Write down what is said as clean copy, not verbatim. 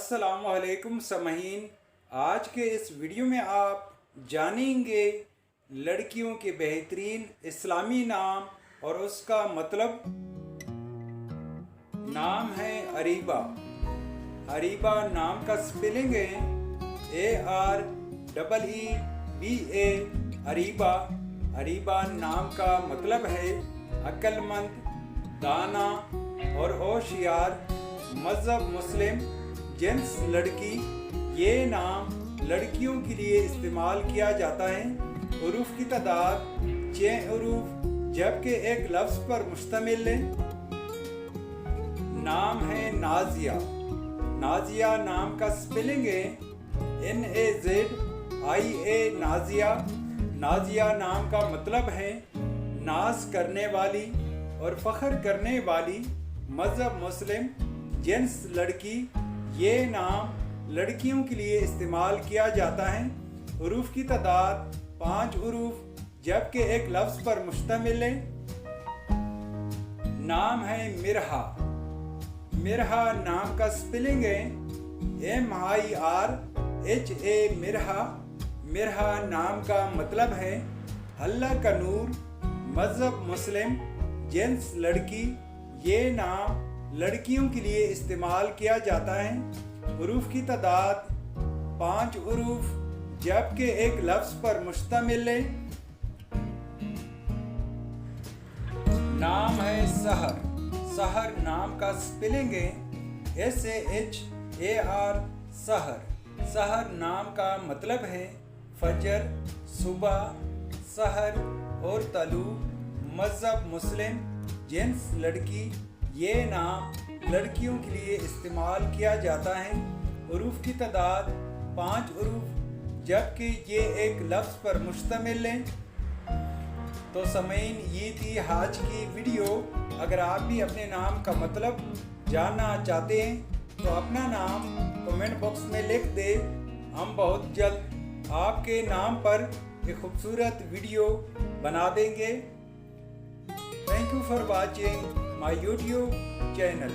अस्सलामुअलैकुम समहीन, आज के इस वीडियो में आप जानेंगे लड़कियों के बेहतरीन इस्लामी नाम और उसका मतलब। नाम है अरीबा। अरीबा नाम का स्पेलिंग है AREEBA। अरीबा। अरीबा नाम का मतलब है अक्लमंद, दाना और होशियार। मज़हब मुस्लिम, जिन्स लड़की। ये नाम लड़कियों के लिए इस्तेमाल किया जाता है। हुरूफ की तादाद 6 हुरूफ, जबकि एक लफ्ज़ पर मुश्तमिल है। नाम है नाजिया। नाजिया नाम का स्पेलिंग है NAZIA। नाजिया। नाजिया नाम का मतलब है नाज करने वाली और फ़ख्र करने वाली। मज़हब मुस्लिम, जिन्स लड़की। ये नाम लड़कियों के लिए इस्तेमाल किया जाता है। हुरूफ की तादाद 5 हुरूफ, जबकि एक लफ्ज़ पर मुश्तमिल है। नाम है मिरहा। मिरहा नाम का स्पेलिंग है MIRHA। मिरहा। मिरहा नाम का मतलब है अल्लाह का नूर। मज़हब मुस्लिम, जिन्स लड़की। ये नाम लड़कियों के लिए इस्तेमाल किया जाता है। हुरूफ की तादाद 5 हुरूफ, जबकि एक लफ्ज़ पर मुश्तमिल है। नाम है सहर। सहर नाम का स्पेलिंग है SHAR। सहर। सहर नाम का मतलब है फजर, सुबह, सहर और तलू। मज़हब मुस्लिम, जिन्स लड़की। ये नाम लड़कियों के लिए इस्तेमाल किया जाता है। हुरूफ की तादाद 5 हुरूफ, जबकि ये एक लफ्ज़ पर मुश्तमिल है। तो समईन, ये थी आज की वीडियो। अगर आप भी अपने नाम का मतलब जानना चाहते हैं तो अपना नाम कमेंट बॉक्स में लिख दे। हम बहुत जल्द आपके नाम पर एक खूबसूरत वीडियो बना देंगे। Thank you for watching my YouTube channel.